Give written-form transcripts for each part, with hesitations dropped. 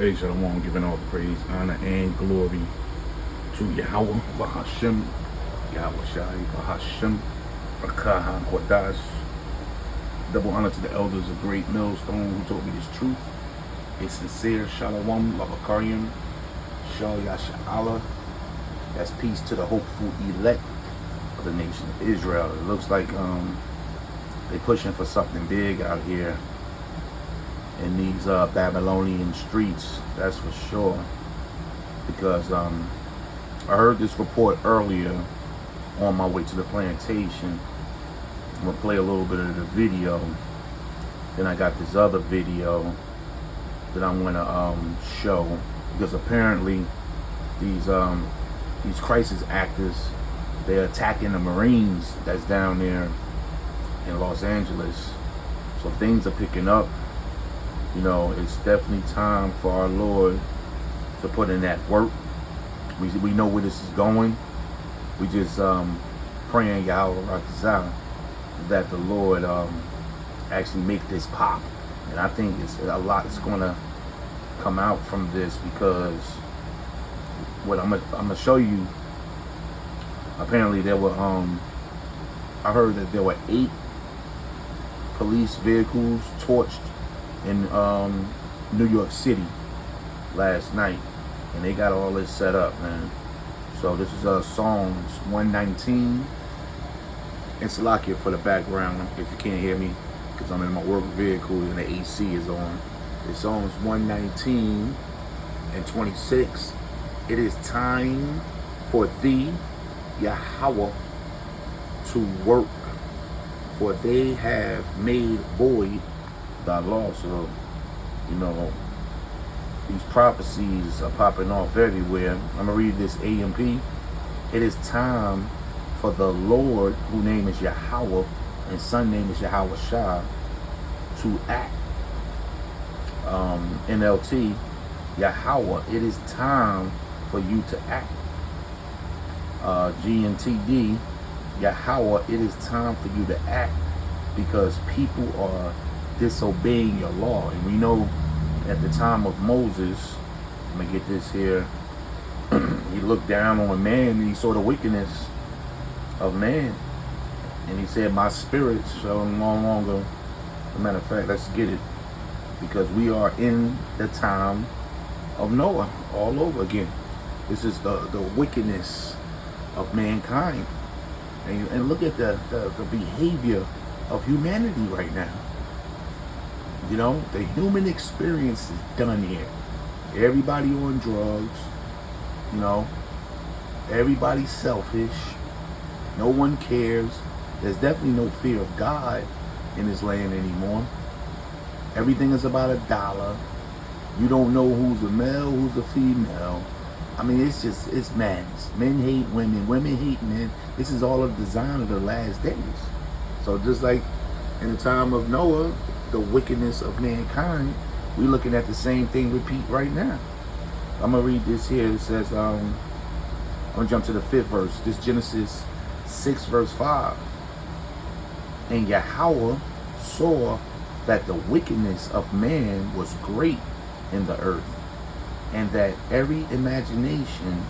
Hey, Shalom, giving all the praise, honor, and glory to Yahweh, Bahashem, Yahweh Shai, Bahashem, Rakaha, Kodash. Double honor to the elders of Great Millstone who told me this truth. A sincere Shalom, Lavakarian, Shal Yasha'Allah. That's peace to the hopeful elect of the nation of Israel. It looks like they pushing for something big out here in these Babylonian streets, that's for sure. Because I heard this report earlier on my way to the plantation. I'm gonna play a little bit of the video. Then I got this other video that I'm gonna show, because apparently these crisis actors, they're attacking the Marines that's down there in Los Angeles. So things are picking up. You know, it's definitely time for our Lord to put in that work. We know where this is going. We just praying Yahweh Rakazah that the Lord actually make this pop. And I think it's a lot is going to come out from this, because what I'm gonna show you. Apparently there were I heard that there were 8 police vehicles torched in New York City last night, and they got all this set up, man. So this is Psalms 119. It's Salakia for the background if you can't hear me, because I'm in my work vehicle and the AC is on. It's Psalms 119 and 26. It is time for thee, Yahweh, to work, for they have made void thy law. So, you know, these prophecies are popping off everywhere. I'm gonna read this AMP. It is time for the Lord, whose name is Yahweh and Son name is Yahweh Shah, to act. NLT, Yahweh, it is time for you to act. GNTD, Yahweh, it is time for you to act, because people are disobeying your law. And we know at the time of Moses, let me get this here, he looked down on man and he saw the wickedness of man, and he said, my spirit shall no longer. As a matter of fact, let's get it, because we are in the time of Noah all over again. This is the wickedness of mankind. And look at the behavior of humanity right now. You know, the human experience is done here. Everybody on drugs, you know, everybody's selfish. No one cares. There's definitely no fear of God in this land anymore. Everything is about $1. You don't know who's a male, who's a female. I mean, it's madness. Men hate women, women hate men. This is all a design of the last days. So just like in the time of Noah, the wickedness of mankind, we're looking at the same thing repeat right now. I'm gonna read this here. It says, I'm gonna jump to the 5th verse. This Genesis 6 verse 5. And Yahweh saw that the wickedness of man was great in the earth, and that every imagination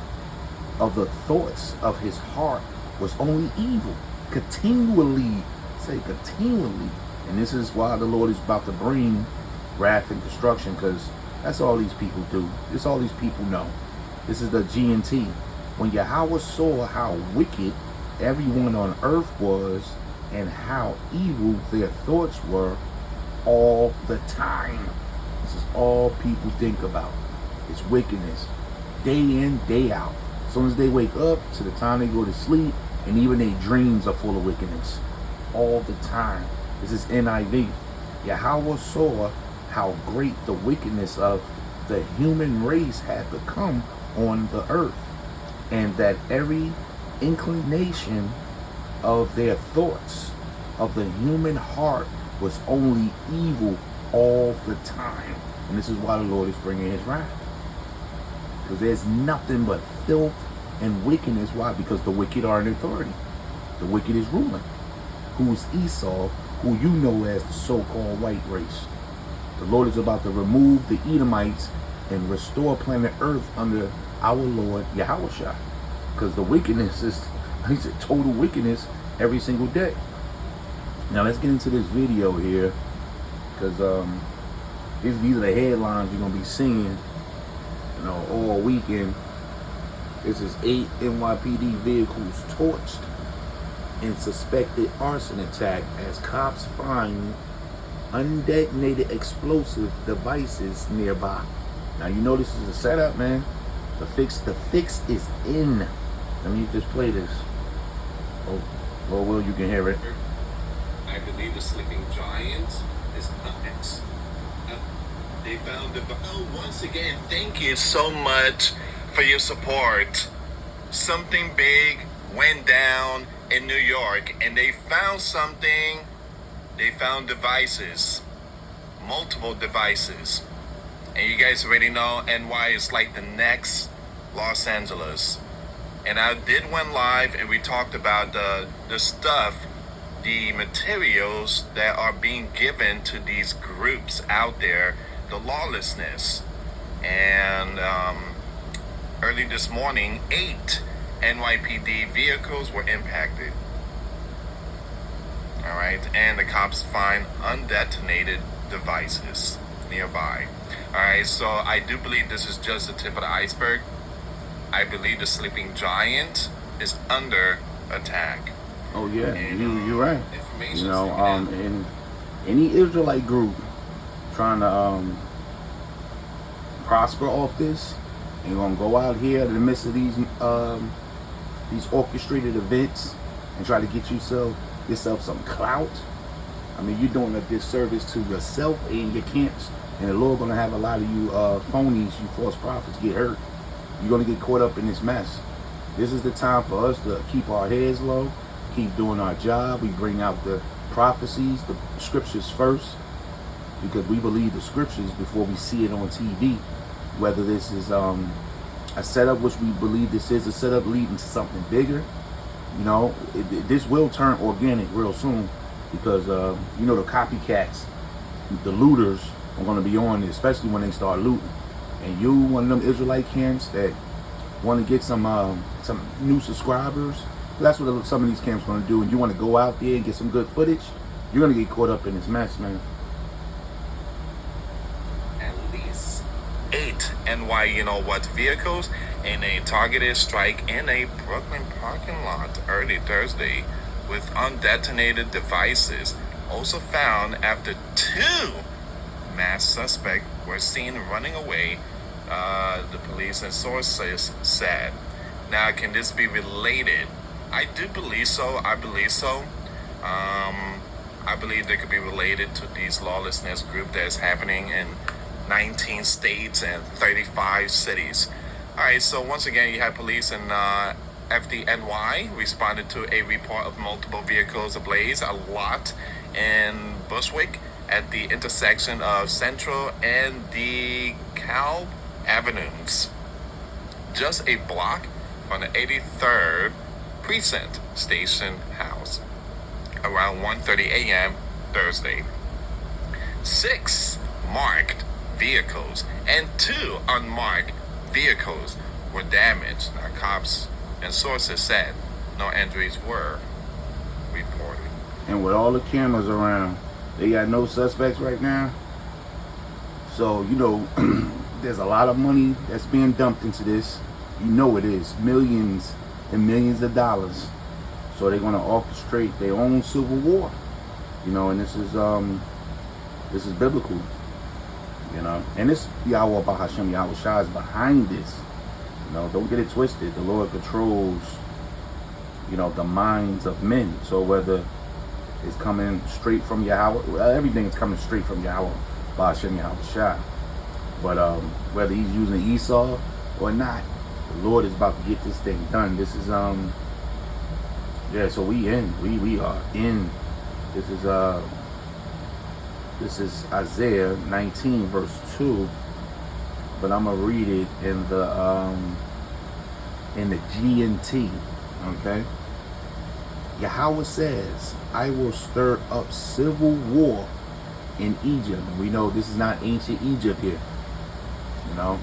of the thoughts of his heart was only evil, continually. Say continually. And this is why the Lord is about to bring wrath and destruction, because that's all these people do. This all these people know. This is the GNT. When Yahweh saw how wicked everyone on earth was, and how evil their thoughts were all the time. This is all people think about. It's wickedness. Day in, day out. As soon as they wake up to the time they go to sleep, and even their dreams are full of wickedness. All the time. This is NIV. Yahweh saw how great the wickedness of the human race had become on the earth, and that every inclination of their thoughts of the human heart was only evil all the time. And this is why the Lord is bringing his wrath, because there's nothing but filth and wickedness. Why? Because the wicked are in authority. The wicked is ruling. Who is Esau, who you know as the so-called white race. The Lord is about to remove the Edomites and restore planet Earth under our Lord Yahushua. Because the wickedness is, he said, total wickedness every single day. Now let's get into this video here, because these are the headlines you're gonna be seeing, you know, all weekend. This is 8 NYPD vehicles torched in suspected arson attack as cops find undetonated explosive devices nearby. Now you know this is a setup, man. The fix is in. Let me just play this. Oh, well, you can hear it. I believe the sleeping giant is up next. They found the. Oh, once again, thank you so much for your support. Something big went down in New York, and they found something. They found devices, multiple devices, and you guys already know NY is like the next Los Angeles. And I did one live, and we talked about the stuff, the materials that are being given to these groups out there, the lawlessness. And early this morning, 8 NYPD vehicles were impacted. All right, and the cops find undetonated devices nearby. All right, so I do believe this is just the tip of the iceberg. I believe the sleeping giant is under attack. Oh yeah, And, you're right. You know, and any Israelite group trying to prosper off this, and gonna go out here in the midst of these orchestrated events and try to get yourself some clout. I mean, you're doing a disservice to yourself and your camps, and the Lord gonna have a lot of you phonies, you false prophets, get hurt. You're gonna get caught up in this mess. This is the time for us to keep our heads low, keep doing our job. We bring out the prophecies, the scriptures first, because we believe the scriptures before we see it on TV. Whether this is a setup, which we believe this is a setup leading to something bigger, you know, this will turn organic real soon, because you know, the copycats, the looters are going to be on it, especially when they start looting. And you, one of them Israelite camps that want to get some new subscribers, that's what some of these camps are going to do. And you want to go out there and get some good footage, you're going to get caught up in this mess, man. At least 8 NY, you know what, vehicles in a targeted strike in a Brooklyn parking lot early Thursday with undetonated devices also found after 2 masked suspects were seen running away, the police and sources said. Now, can this be related? I do believe so. I believe so. I believe they could be related to these lawlessness group that is happening in 19 states and 35 cities. All right, so once again, you have police and FDNY responded to a report of multiple vehicles ablaze, a lot in Bushwick at the intersection of Central and DeKalb Avenues, just a block from the 83rd Precinct Station House, around 1:30 a.m. Thursday. 6 marked vehicles and 2 unmarked vehicles were damaged. Now, cops and sources said no injuries were reported. And with all the cameras around, they got no suspects right now. So, you know, there's a lot of money that's being dumped into this. You know it is. Millions and millions of dollars. So they're going to orchestrate their own civil war. You know, and this is biblical. You know, and this Yahweh Bahashem Yahushua is behind this. You know, don't get it twisted. The Lord controls, you know, the minds of men. So whether it's coming straight from Yahweh, everything is coming straight from Yahweh Bahashem Yahushua. But whether he's using Esau or not, the Lord is about to get this thing done. This is yeah. So we are in. This is Isaiah 19 verse 2, but I'm gonna read it in the GNT. Okay. Yahweh says, "I will stir up civil war in Egypt." And we know this is not ancient Egypt here. You know,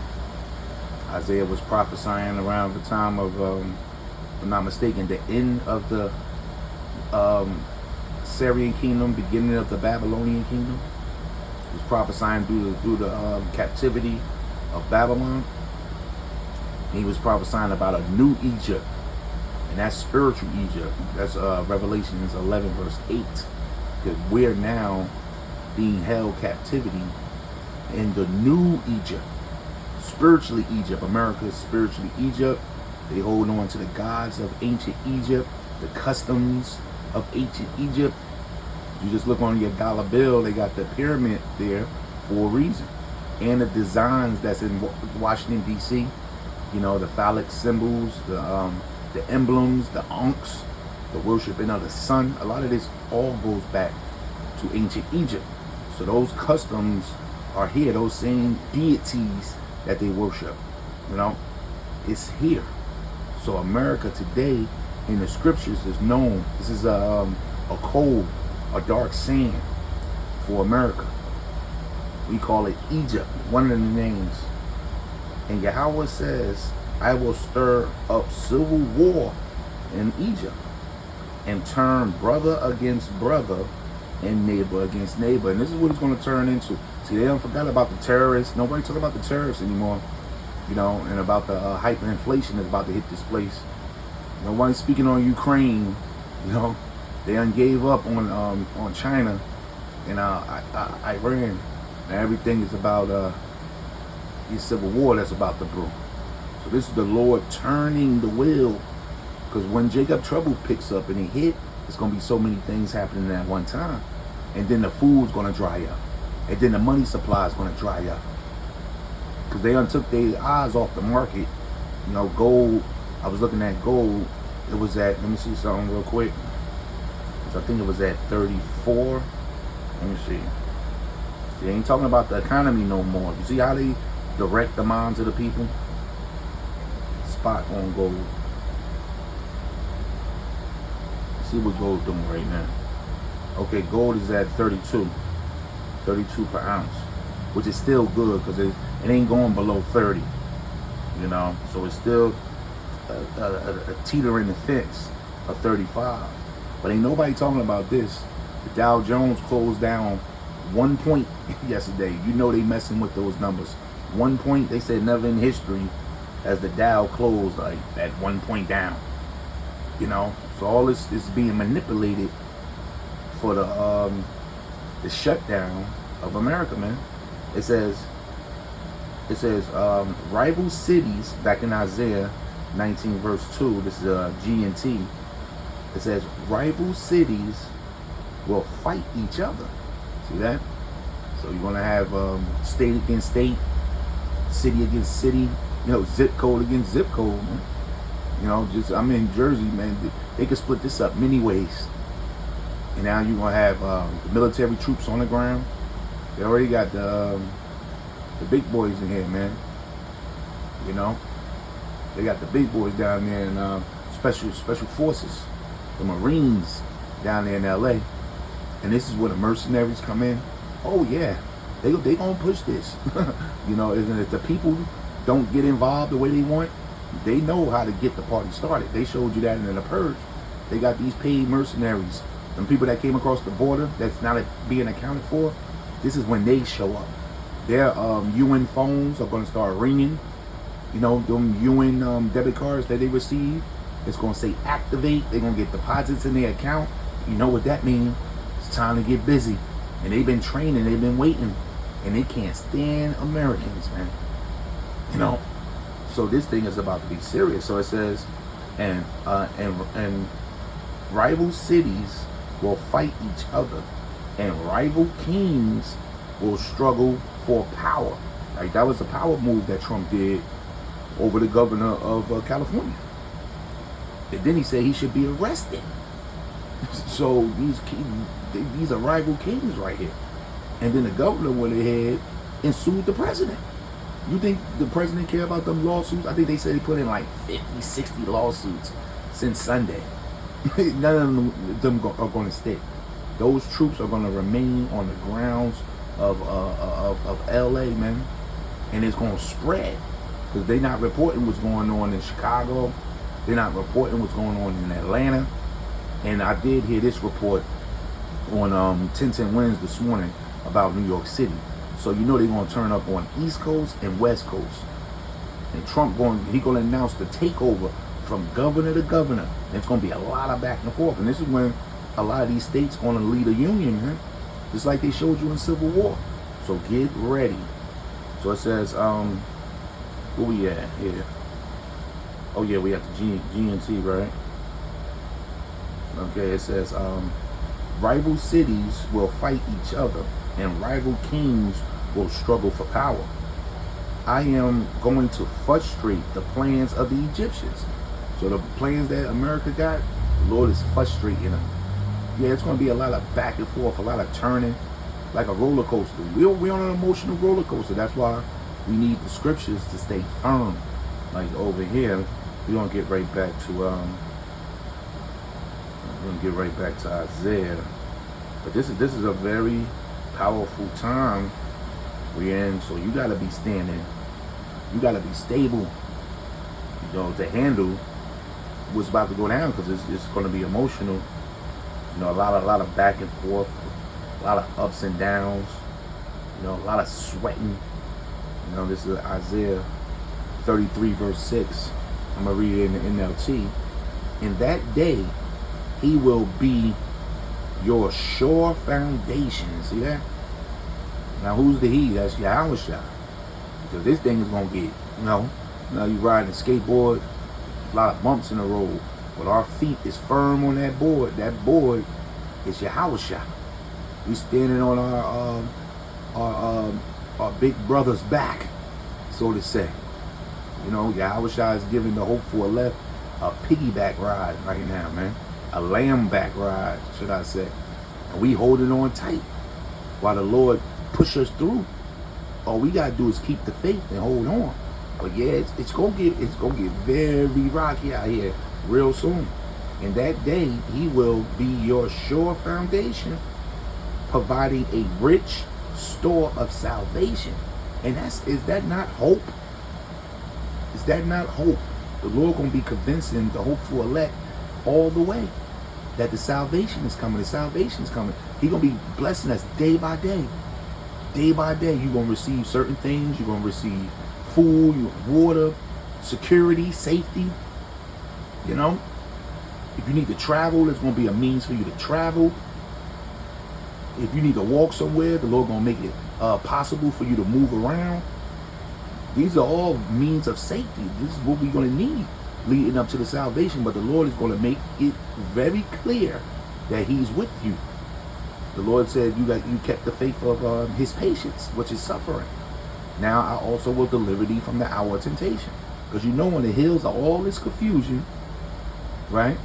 Isaiah was prophesying around the time of, if I'm not mistaken, the end of the Syrian kingdom, beginning of the Babylonian kingdom. He was prophesying through the captivity of Babylon. And he was prophesying about a new Egypt, and that's spiritual Egypt. That's Revelations 11 verse 8. Because we're now being held captivity in the new Egypt, spiritually Egypt. America is spiritually Egypt. They hold on to the gods of ancient Egypt, the customs of ancient Egypt. You just look on your dollar bill, they got the pyramid there for a reason. And the designs that's in Washington, D.C., you know, the phallic symbols, the emblems, the ankhs, the worshiping of the sun. A lot of this all goes back to ancient Egypt. So those customs are here, those same deities that they worship, you know, it's here. So America today in the scriptures is known. This is a code, a dark saying for America. We call it Egypt, one of the names. And Yahweh says, I will stir up civil war in Egypt and turn brother against brother and neighbor against neighbor. And this is what it's going to turn into. See, they don't forget about the terrorists. Nobody talk about the terrorists anymore, you know, and about the hyperinflation that's about to hit this place. Nobody's speaking on Ukraine, you know. They gave up on China and Iran. And everything is about the civil war that's about to brew. So this is the Lord turning the wheel. Because when Jacob Trouble picks up and he hit, it's going to be so many things happening at one time. And then the food's going to dry up. And then the money supply is going to dry up. Because they took their eyes off the market. You know, gold, I was looking at gold. It was at, let me see something real quick. I think it was at 34. Let me see. They ain't talking about the economy no more. You see how they direct the minds of the people? Spot on gold. See what gold's doing right now. Okay, gold is at 32 per ounce, which is still good because it ain't going below 30, you know, so it's still a teeter in the fence of 35. But ain't nobody talking about this. The Dow Jones closed down 1 point yesterday. You know they messing with those numbers. 1 point, they said never in history as the Dow closed like at 1 point down. You know, so all this is being manipulated for the shutdown of America, man. It says rival cities, back in Isaiah 19 verse 2, this is G&T. It says rival cities will fight each other. See that? So you're gonna have state against state, city against city, you know, zip code against zip code, man. You know, just I'm in Jersey, man. They could split this up many ways. And now you're gonna have the military troops on the ground. They already got the big boys in here, man. You know, they got the big boys down there in special forces, the Marines down there in LA. And this is where the mercenaries come in. Oh yeah, they gonna push this. You know, and if the people don't get involved the way they want, they know how to get the party started. They showed you that in the Purge. They got these paid mercenaries. And people that came across the border that's not being accounted for, this is when they show up. Their UN phones are going to start ringing. You know, them UN debit cards that they receive, it's going to say activate. They're going to get deposits in their account. You know what that means? It's time to get busy. And they've been training, they've been waiting. And they can't stand Americans, man. You know? So this thing is about to be serious. So it says, and rival cities will fight each other, and rival kings will struggle for power. Like that was a power move that Trump did over the governor of California. And then he said he should be arrested. So these are rival kings right here. And then the governor went ahead and sued the president. You think the president care about them lawsuits? I think they said he put in like 50, 60 lawsuits since Sunday. None of them are going to stick. Those troops are going to remain on the grounds of LA, man. and it's going to spread because they're not reporting what's going on in Chicago. They're not reporting what's going on in Atlanta. And I did hear this report on 1010 Wins this morning about New York City. So you know they're going to turn up on East Coast and West Coast. And Trump going to announce the takeover from governor to governor. And it's going to be a lot of back and forth. And this is when a lot of these states going to lead a union, man. Just like they showed you in Civil War. So get ready. So it says, where we at here? Oh yeah, we have the GNT, right? Okay, it says, rival cities will fight each other and rival kings will struggle for power. I am going to frustrate the plans of the Egyptians. So the plans that America got, the Lord is frustrating them. Yeah, it's going to be a lot of back and forth, a lot of turning, like a roller coaster. We're on an emotional roller coaster. That's why we need the scriptures to stay firm. Like over here, we're going to get right back to Isaiah. But this is a very powerful time we're in. So you got to be standing. You got to be stable, to handle what's about to go down, because it's going to be emotional. A lot of back and forth, a lot of ups and downs. A lot of sweating. This is Isaiah 33 verse 6. I'm gonna read it in the NLT. In that day, he will be your sure foundation. See that? Now who's the he? That's Yahushua. Because this thing is gonna get, now you riding a skateboard, a lot of bumps in the road, but our feet is firm on that board. That board is Yahushua. We standing on our big brother's back, so to say. Yahushua is giving the hopeful left a piggyback ride right now, man. A lamb back ride, should I say. And we holding on tight while the Lord push us through. All we gotta do is keep the faith and hold on. But yeah, it's gonna get very rocky out here real soon. In that day, he will be your sure foundation, providing a rich store of salvation. And is that not hope? Is that not hope? The Lord gonna be convincing the hopeful elect all the way that the salvation is coming. The salvation is coming. He gonna be blessing us day by day. Day by day, you're gonna receive certain things. You're gonna receive food, water, security, safety. If you need to travel, there's gonna be a means for you to travel. If you need to walk somewhere, the Lord gonna make it possible for you to move around. These are all means of safety. This is what we're gonna need leading up to the salvation. But the Lord is gonna make it very clear that He's with you. The Lord said you kept the faith of His patience, which is suffering. Now I also will deliver thee from the hour of temptation. Because in the hills of all this confusion, right?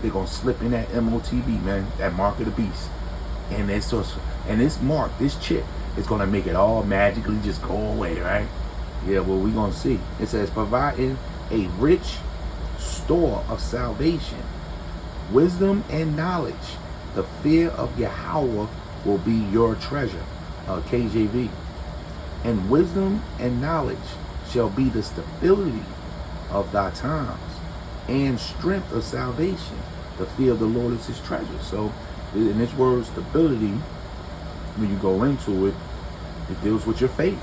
They're gonna slip in that MOTB, man, that mark of the beast. And this mark, this chip, is gonna make it all magically just go away, right? Yeah, well, we're gonna see. It says, providing a rich store of salvation, wisdom and knowledge. The fear of Yahweh will be your treasure. KJV. And wisdom and knowledge shall be the stability of thy times, and strength of salvation. The fear of the Lord is his treasure. So in this word stability, when you go into it, it deals with your faith.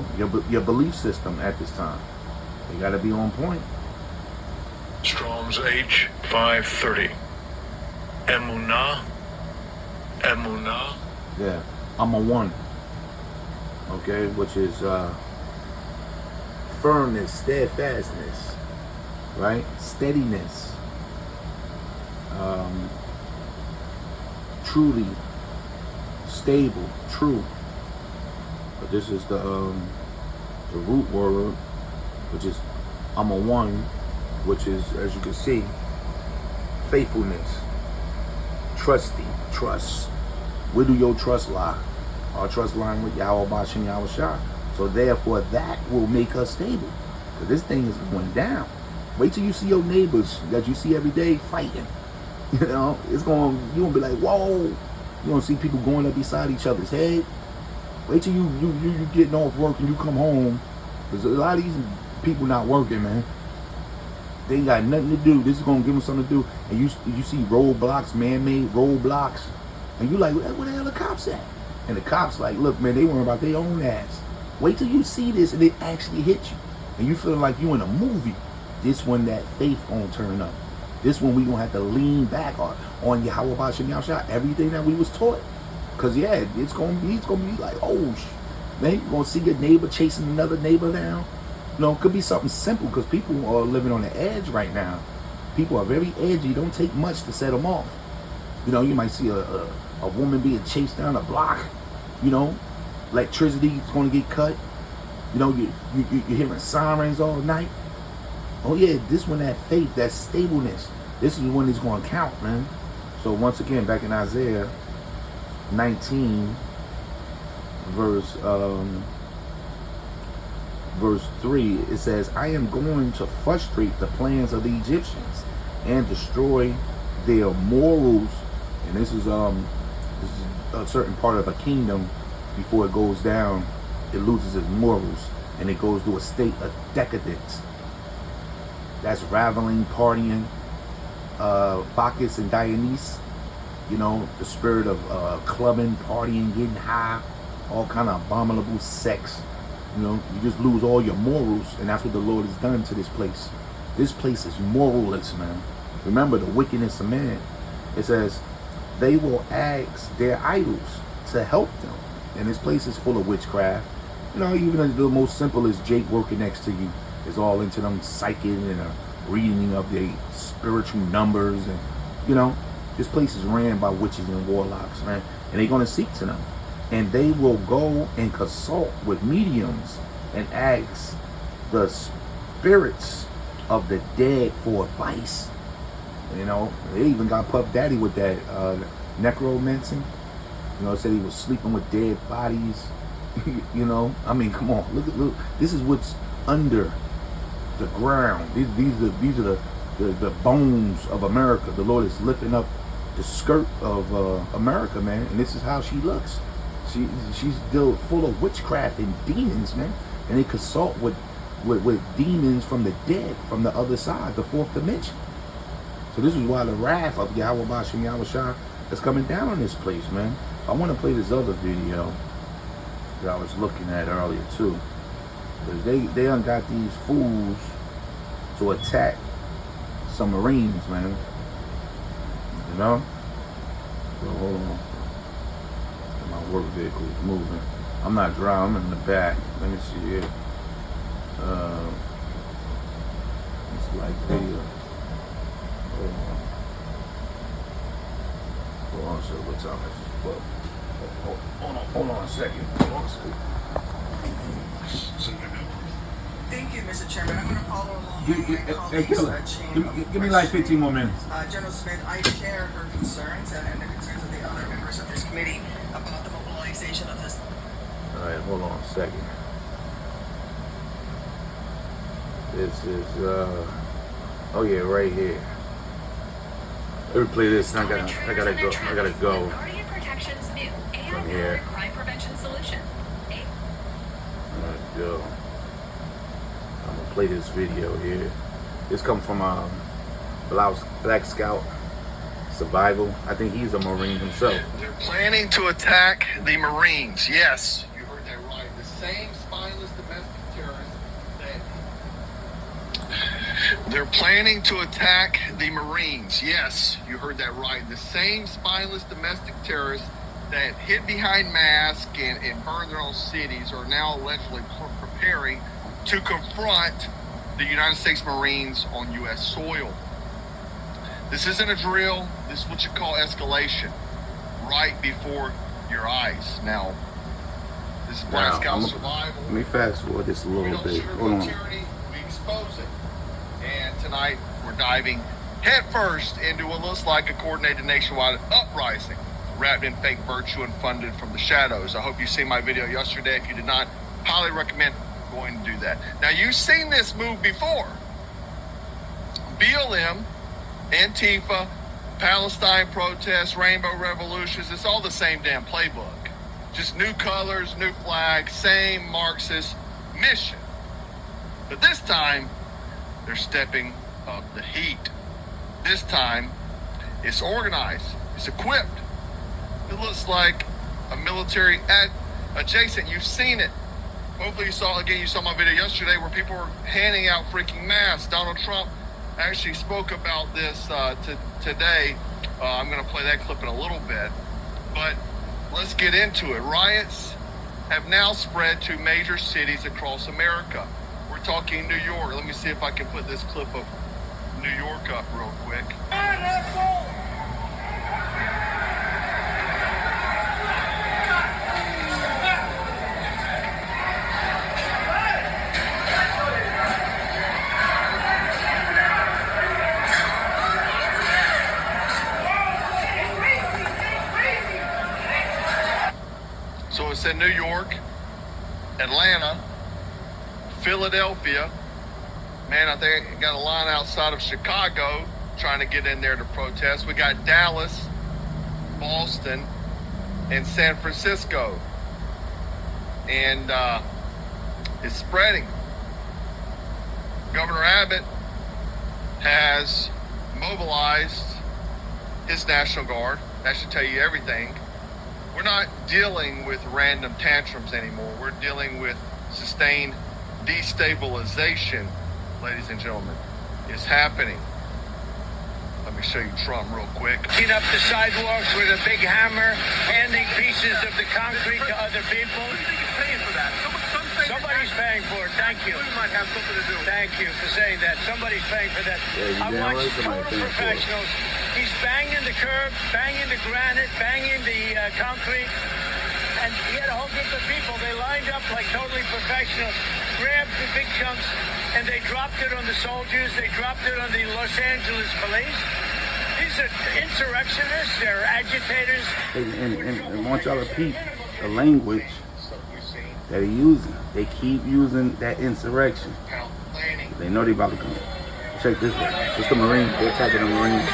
Your belief system at this time. You got to be on point. Strong's H 530. Emunah. Yeah, I'm a one. Okay, which is firmness, steadfastness, right? Steadiness. Truly stable, true. But this is the root word, which is I'm a one, which is, as you can see, faithfulness, trusting, trust. Where do your trust lie? Our trust line with Yahweh Bashem Yahweh Shah. So therefore that will make us stable. Because this thing is going down. Wait till you see your neighbors that you see every day fighting. You're gonna be like, whoa. You're gonna see people going up beside each other's head. Wait till you getting off work and you come home. There's a lot of these people not working, man. They ain't got nothing to do. This is gonna give them something to do. And you see roadblocks, man-made roadblocks, and you like, where the hell the cops at? And the cops like, look, man, they worry about their own ass. Wait till you see this and it actually hit you, and you feel like you in a movie. This one, that faith gonna turn up. This one we gonna have to lean back on Yahweh Shem Yahshua, everything that we was taught. Cause yeah, it's gonna be like, oh, man, you gonna see your neighbor chasing another neighbor down. You know, it could be something simple because people are living on the edge right now. People are very edgy. It don't take much to set them off. You know, you might see a woman being chased down a block. You know, electricity is going to get cut. You know, you're hearing sirens all night. Oh yeah, this one, that faith, that stableness. This is when it's going to count, man. So once again, back in Isaiah 19, verse 3, it says, I am going to frustrate the plans of the Egyptians and destroy their morals. And this is a certain part of a kingdom. Before it goes down, it loses its morals and it goes to a state of decadence. That's raveling, partying, Bacchus and Dionysus. You know, the spirit of clubbing, partying, getting high, all kind of abominable sex. You know, you just lose all your morals, and that's what the Lord has done to this place. This place is moralless, man. Remember the wickedness of man. It says, they will ask their idols to help them. And this place is full of witchcraft. You know, even the most simple as Jake working next to you is all into them psychic and reading of their spiritual numbers. And, you know, this place is ran by witches and warlocks, man. And they're going to seek to them. And they will go and consult with mediums and ask the spirits of the dead for advice. You know, they even got Puff Daddy with that necromancy. You know, said he was sleeping with dead bodies. You know, I mean, come on, look. This is what's under the ground. These are the bones of America. The Lord is lifting up the skirt of America, man, and this is how she looks. She's still full of witchcraft and demons, man, and they consult with demons from the dead, from the other side, the fourth dimension. So this is why the wrath of Yahweh Bashem Yahushua is coming down on this place, man. I want to play this other video that I was looking at earlier too, because they done got these fools to attack some Marines, man. You know. So hold on. My work vehicle is moving. I'm not driving. I'm in the back. Let me see here. It's like video. Hold on, so what time is it? Well, hold on a second. Thank you, Mr. Chairman. I'm going to follow along. Hey, Killer, give me like 15 more minutes. General Smith, I share her concerns and the concerns of the other members of this committee about the mobilization of this. All right, hold on a second. This is, oh yeah, right here. Let me play this. I gotta go. Guardian Protection's new From here. crime prevention solution. Alright, go. I'm gonna play this video here. This comes from Black Scout Survival. I think he's a Marine himself. They're planning to attack the Marines. Yes, you heard that right. The same spineless domestic terrorists they're planning to attack the Marines. Yes, you heard that right. The same spineless domestic terrorists that hid behind masks and burned their own cities are now allegedly preparing to confront the United States Marines on U.S. soil. This isn't a drill. This is what you call escalation right before your eyes. Now, this is Black Scout Survival. Let me fast forward this a little bit. Hold on. Tyranny, we expose it. And tonight, we're diving headfirst into what looks like a coordinated nationwide uprising, wrapped in fake virtue and funded from the shadows. I hope you see my video yesterday. If you did not, highly recommend going to do that. Now, you've seen this move before. BLM, Antifa, Palestine protests, rainbow revolutions, it's all the same damn playbook. Just new colors, new flag, same Marxist mission. But this time, they're stepping up the heat. This time, it's organized, it's equipped. It looks like a military adjacent. You've seen it. Hopefully you saw my video yesterday where people were handing out freaking masks. Donald Trump actually spoke about this today. I'm going to play that clip in a little bit. But let's get into it. Riots have now spread to major cities across America. We're talking New York. Let me see if I can put this clip of New York up real quick. So it's in New York, Atlanta, Philadelphia. Man, I think I got a line outside of Chicago trying to get in there to protest. We got Dallas, Boston, and San Francisco. And it's spreading. Governor Abbott has mobilized his National Guard. That should tell you everything. We're not dealing with random tantrums anymore. We're dealing with sustained destabilization, ladies and gentlemen. It's happening. Let me show you Trump real quick. Clean up the sidewalks with a big hammer, handing pieces of the concrete to other people. Who do you think is paying for that? Somebody's paying for it. Thank you. You might have something to do with it. Thank you for saying that. Somebody's paying for that. Yeah, I you damn watched right somebody's total paying for it. professionals. He's banging the curb, banging the granite, banging the concrete. And he had a whole group of people. They lined up like totally professionals, grabbed the big chunks, and they dropped it on the soldiers. They dropped it on the Los Angeles police. These are insurrectionists. They're agitators. And I want y'all to repeat the language that they're using. They keep using that insurrection. They know they about to come. Check this out. It's the Marines. They're attacking the Marines.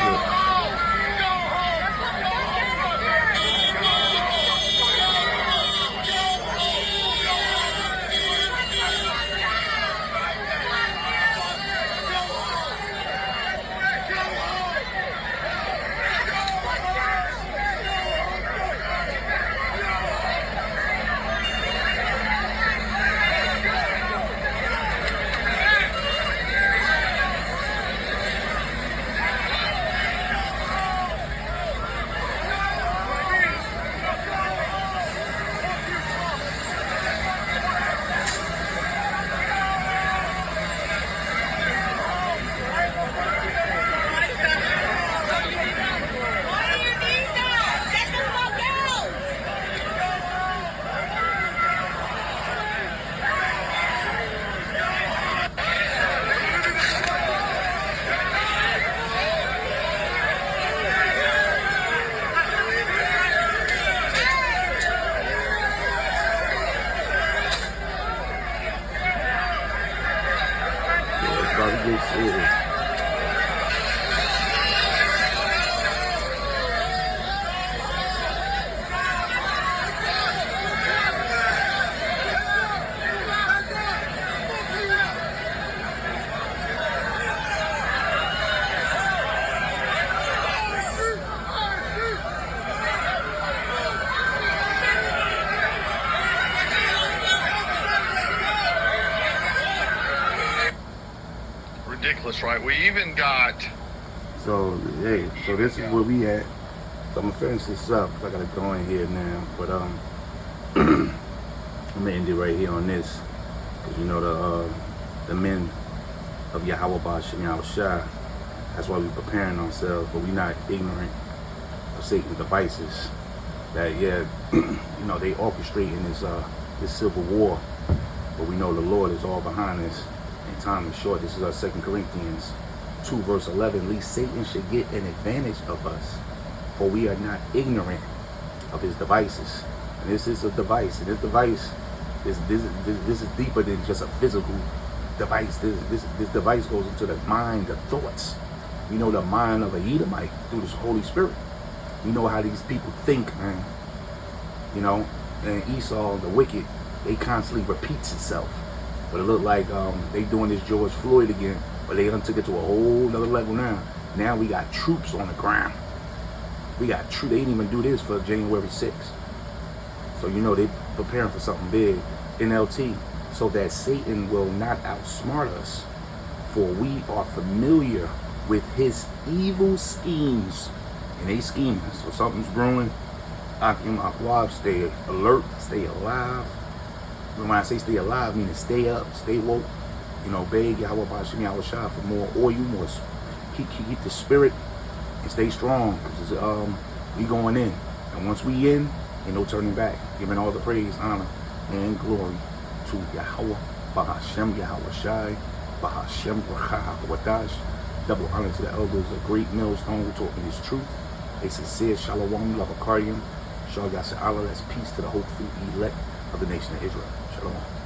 About to get serious. Ridiculous, right? We even got So hey, so this is where we at. So I'm gonna finish this up. I gotta go in here now, but I'm gonna end it right here on this, because you know the men of Yahweh Ba'Shem Yahushua. That's why we're preparing ourselves, but we're not ignorant of Satan's devices. That you know, they orchestrating this civil war, but we know the Lord is all behind us. And time is short. This is our 2 Corinthians 2 verse 11. Least Satan should get an advantage of us, for we are not ignorant of his devices. And this is a device, and this device this is deeper than just a physical device. This device goes into the mind, the thoughts. We know the mind of a Edomite through this Holy Spirit. We know how these people think, man. You know, and Esau, the wicked, they constantly repeats itself. But it looked like they doing this George Floyd again, but they done took it to a whole other level now. Now we got troops on the ground. We got troops. They didn't even do this for January 6th. So you know they preparing for something big. NLT, so that Satan will not outsmart us, for we are familiar with his evil schemes. And they scheming. So something's brewing. Akim Akwab, stay alert, stay alive. When I say stay alive, I mean stay up, stay woke. You know, beg Yahweh Bashim Yahweh Shah for more oil, more keep the spirit and stay strong. Because we going in. And once we in, ain't no turning back. Giving all the praise, honor, and glory to Yahweh Bahashem Yahweh Shai, Bahashem Racha Wadash. Double honor to the elders, a great millstone who taught me this truth. A sincere Shalom, Lavakardian. Shalom, Allah, that's peace to the hopeful elect of the nation of Israel. Shalom.